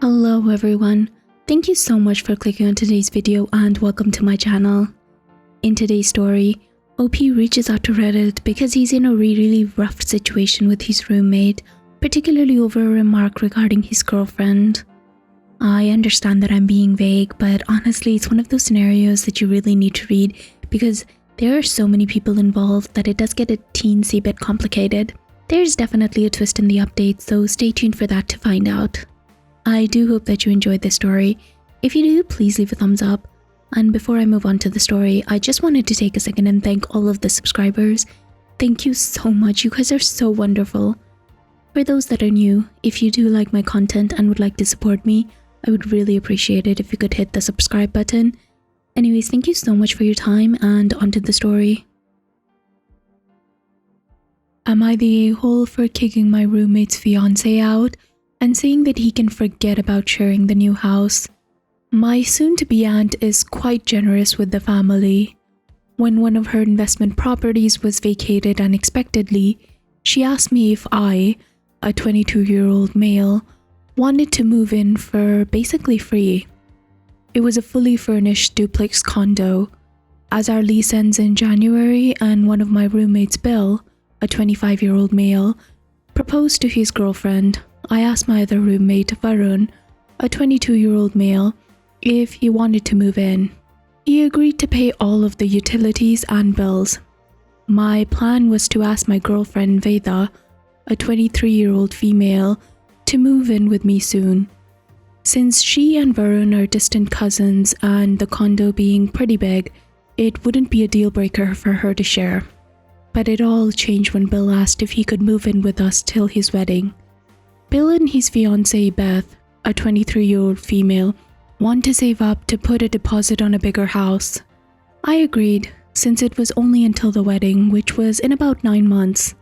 Hello everyone, thank you so much for clicking on today's video and welcome to my channel. In today's story, OP reaches out to Reddit because he's in a really rough situation with his roommate, particularly over a remark regarding his girlfriend. I understand that I'm being vague, but honestly it's one of those scenarios that you really need to read because there are so many people involved that it does get a teensy bit complicated. There's definitely a twist in the update, so stay tuned for that to find out. I do hope that you enjoyed this story. If you do, please leave a thumbs up. And before I move on to the story, I just wanted to take a second and thank all of the subscribers. Thank you so much, you guys are so wonderful. For those that are new, if you do like my content and would like to support me, I would really appreciate it if you could hit the subscribe button. Anyways, thank you so much for your time and onto the story. Am I the a-hole for kicking my roommate's fiancé out and saying that he can forget about sharing the new house? My soon-to-be aunt is quite generous with the family. When one of her investment properties was vacated unexpectedly, she asked me if I, a 22-year-old male, wanted to move in for basically free. It was a fully furnished duplex condo. As our lease ends in January and one of my roommates, Bill, a 25-year-old male, proposed to his girlfriend, I asked my other roommate, Varun, a 22-year-old male, if he wanted to move in. He agreed to pay all of the utilities and bills. My plan was to ask my girlfriend, Veda, a 23-year-old female, to move in with me soon. Since she and Varun are distant cousins and the condo being pretty big, it wouldn't be a deal breaker for her to share. But it all changed when Bill asked if he could move in with us till his wedding. Bill and his fiancée Beth, a 23-year-old female, want to save up to put a deposit on a bigger house. I agreed, since it was only until the wedding, which was in about 9 months.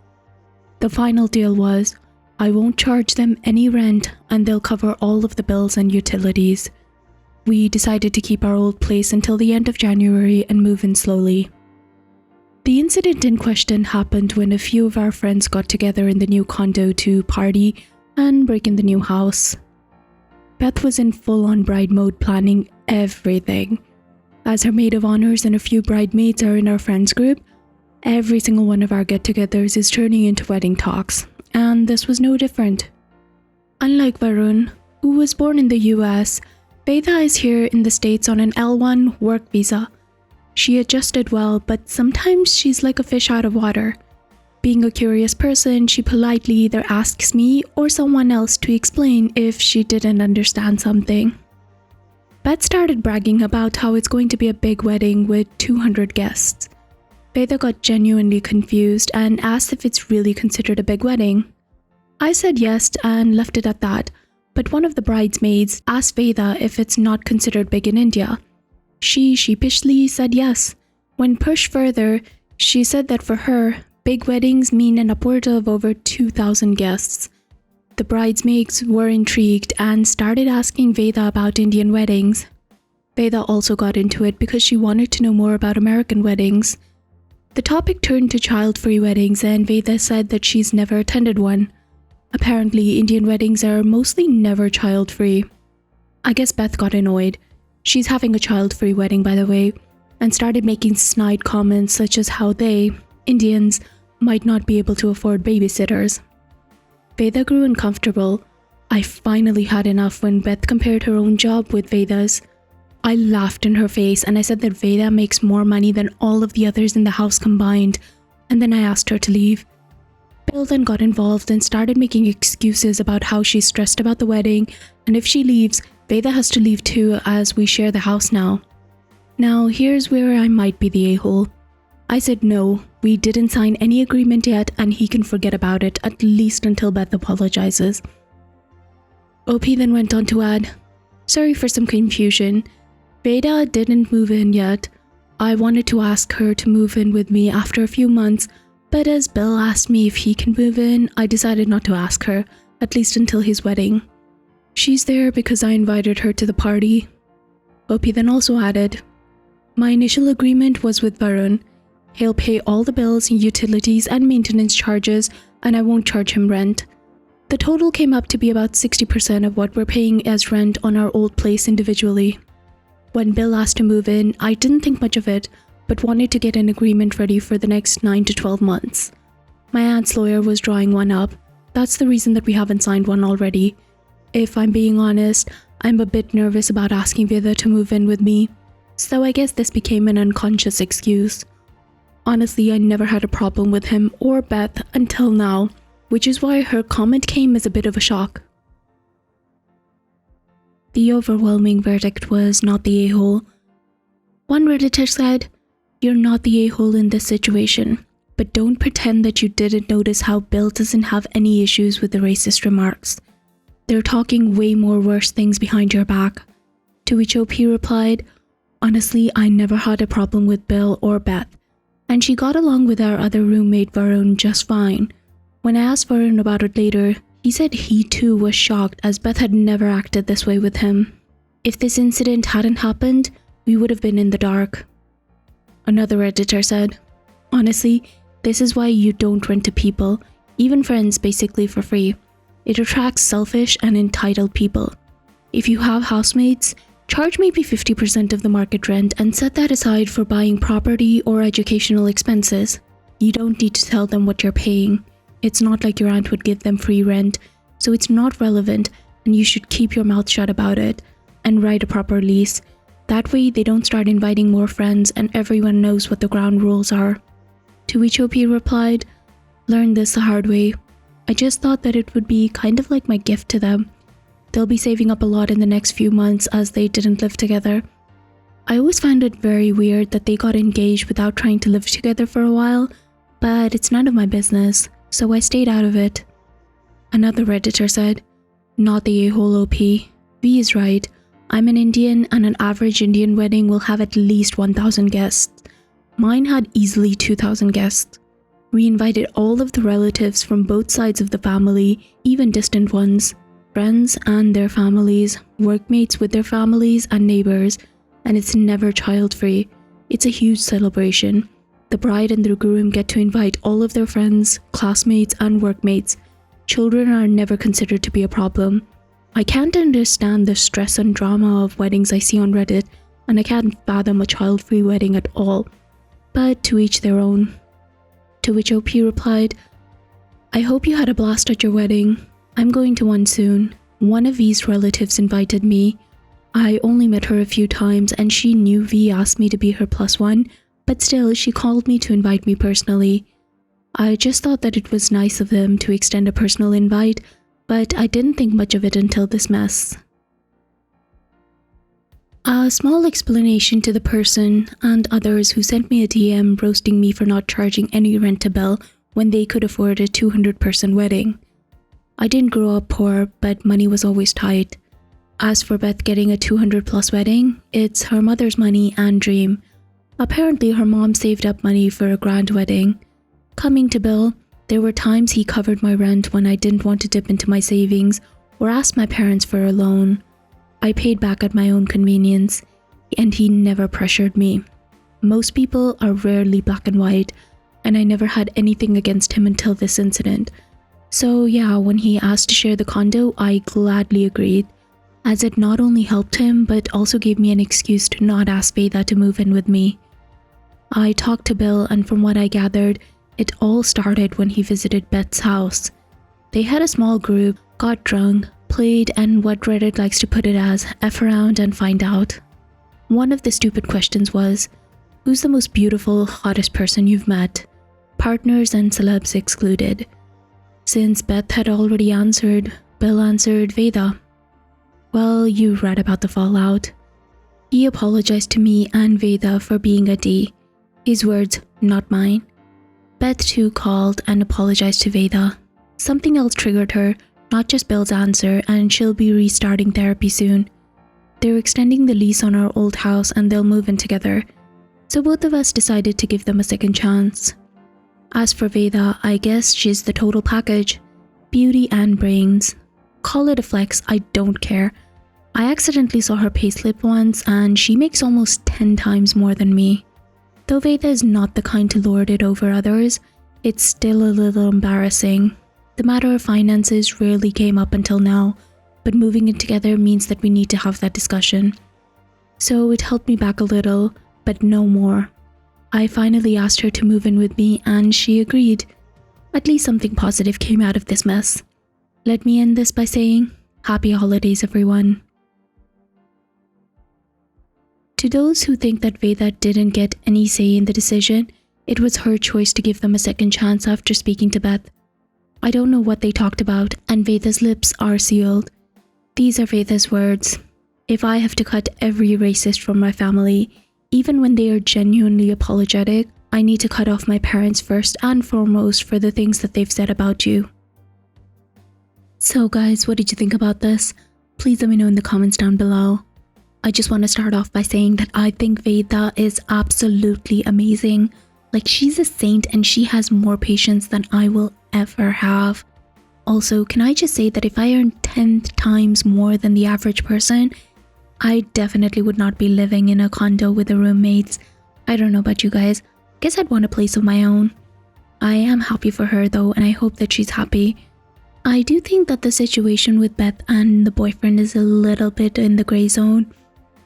The final deal was, I won't charge them any rent and they'll cover all of the bills and utilities. We decided to keep our old place until the end of January and move in slowly. The incident in question happened when a few of our friends got together in the new condo to party and break in the new house. Beth was in full-on bride mode, planning everything. As her maid of honors and a few bridesmaids are in our friends group, every single one of our get-togethers is turning into wedding talks, and this was no different. Unlike Varun, who was born in the US, Veda is here in the States on an L1 work visa. She adjusted well, but sometimes she's like a fish out of water. Being a curious person, she politely either asks me or someone else to explain if she didn't understand something. Beth started bragging about how it's going to be a big wedding with 200 guests. Veda got genuinely confused and asked if it's really considered a big wedding. I said yes and left it at that, but one of the bridesmaids asked Veda if it's not considered big in India. She sheepishly said yes. When pushed further, she said that for her, big weddings mean an upward of over 2,000 guests. The bridesmaids were intrigued and started asking Veda about Indian weddings. Veda also got into it because she wanted to know more about American weddings. The topic turned to child-free weddings and Veda said that she's never attended one. Apparently, Indian weddings are mostly never child-free. I guess Beth got annoyed. She's having a child-free wedding, by the way, and started making snide comments such as how they, Indians, might not be able to afford babysitters. Veda grew uncomfortable. I finally had enough when Beth compared her own job with Veda's. I laughed in her face and I said that Veda makes more money than all of the others in the house combined, and then I asked her to leave. Bill then got involved and started making excuses about how she's stressed about the wedding, and if she leaves, Veda has to leave too as we share the house now. Now here's where I might be the a-hole. I said no, we didn't sign any agreement yet and he can forget about it, at least until Beth apologizes. OP then went on to add, sorry for some confusion. Veda didn't move in yet. I wanted to ask her to move in with me after a few months, but as Bill asked me if he can move in, I decided not to ask her, at least until his wedding. She's there because I invited her to the party. OP then also added, my initial agreement was with Varun. He'll pay all the bills, utilities, and maintenance charges, and I won't charge him rent. The total came up to be about 60% of what we're paying as rent on our old place individually. When Bill asked to move in, I didn't think much of it, but wanted to get an agreement ready for the next 9 to 12 months. My aunt's lawyer was drawing one up. That's the reason that we haven't signed one already. If I'm being honest, I'm a bit nervous about asking Vida to move in with me, so I guess this became an unconscious excuse. Honestly, I never had a problem with him or Beth until now, which is why her comment came as a bit of a shock. The overwhelming verdict was not the a-hole. One Redditor said, "You're not the a-hole in this situation, but don't pretend that you didn't notice how Bill doesn't have any issues with the racist remarks. They're talking way more worse things behind your back." To which OP replied, "Honestly, I never had a problem with Bill or Beth, and she got along with our other roommate Varun just fine." When I asked Varun about it later, he said he too was shocked as Beth had never acted this way with him. If this incident hadn't happened, we would have been in the dark. Another Redditor said, "Honestly, this is why you don't rent to people, even friends, basically for free. It attracts selfish and entitled people. If you have housemates, charge maybe 50% of the market rent and set that aside for buying property or educational expenses. You don't need to tell them what you're paying. It's not like your aunt would give them free rent, so it's not relevant, and you should keep your mouth shut about it and write a proper lease. That way they don't start inviting more friends and everyone knows what the ground rules are." To which OP replied, "Learned this the hard way. I just thought that it would be kind of like my gift to them. They'll be saving up a lot in the next few months as they didn't live together. I always found it very weird that they got engaged without trying to live together for a while, but it's none of my business, so I stayed out of it." Another Redditor said, "Not the a-hole OP. V is right. I'm an Indian and an average Indian wedding will have at least 1,000 guests. Mine had easily 2,000 guests. We invited all of the relatives from both sides of the family, even distant ones, friends and their families, workmates with their families and neighbors, and it's never child-free. It's a huge celebration. The bride and the groom get to invite all of their friends, classmates and workmates. Children are never considered to be a problem. I can't understand the stress and drama of weddings I see on Reddit, and I can't fathom a child-free wedding at all. But to each their own." To which OP replied, "I hope you had a blast at your wedding. I'm going to one soon. One of V's relatives invited me. I only met her a few times and she knew V asked me to be her +1, but still she called me to invite me personally. I just thought that it was nice of them to extend a personal invite, but I didn't think much of it until this mess." A small explanation to the person and others who sent me a DM roasting me for not charging any rent to Bill when they could afford a 200-person wedding. I didn't grow up poor, but money was always tight. As for Beth getting a 200+ wedding, it's her mother's money and dream. Apparently her mom saved up money for a grand wedding. Coming to Bill, there were times he covered my rent when I didn't want to dip into my savings or ask my parents for a loan. I paid back at my own convenience, and he never pressured me. Most people are rarely black and white, and I never had anything against him until this incident. So yeah, when he asked to share the condo, I gladly agreed, as it not only helped him but also gave me an excuse to not ask Veda to move in with me. I talked to Bill, and from what I gathered, it all started when he visited Beth's house. They had a small group, got drunk, played, and what Reddit likes to put it as, F around and find out. One of the stupid questions was, who's the most beautiful, hottest person you've met? Partners and celebs excluded. Since Beth had already answered, Bill answered Veda. Well, you read about the fallout. He apologized to me and Veda for being a D. His words, not mine. Beth too called and apologized to Veda. Something else triggered her, not just Bill's answer, and she'll be restarting therapy soon. They're extending the lease on our old house and they'll move in together. So both of us decided to give them a second chance. As for Veda, I guess she's the total package. Beauty and brains. Call it a flex, I don't care. I accidentally saw her payslip once and she makes almost 10 times more than me. Though Veda is not the kind to lord it over others, it's still a little embarrassing. The matter of finances rarely came up until now, but moving in together means that we need to have that discussion. So it held me back a little, but no more. I finally asked her to move in with me and she agreed. At least something positive came out of this mess. Let me end this by saying, Happy holidays, everyone. To those who think that Veda didn't get any say in the decision, it was her choice to give them a second chance after speaking to Beth. I don't know what they talked about, and Veda's lips are sealed. These are Veda's words. If I have to cut every racist from my family, even when they are genuinely apologetic, I need to cut off my parents first and foremost for the things that they've said about you. So guys, what did you think about this? Please let me know in the comments down below. I just want to start off by saying that I think Veda is absolutely amazing. Like, she's a saint and she has more patience than I will ever have. Also, can I just say that if I earned 10 times more than the average person, I definitely would not be living in a condo with the roommates. I don't know about you guys. Guess I'd want a place of my own. I am happy for her though, and I hope that she's happy. I do think that the situation with Beth and the boyfriend is a little bit in the grey zone.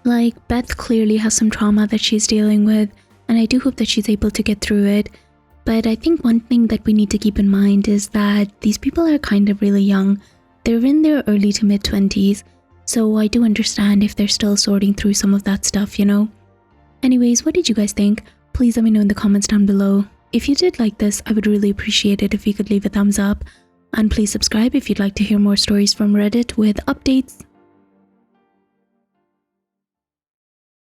Like, Beth clearly has some trauma that she's dealing with, and I do hope that she's able to get through it. But I think one thing that we need to keep in mind is that these people are kind of really young. They're in their early to mid 20s. So I do understand if they're still sorting through some of that stuff, you know? Anyways, what did you guys think? Please let me know in the comments down below. If you did like this, I would really appreciate it if you could leave a thumbs up. And please subscribe if you'd like to hear more stories from Reddit with updates.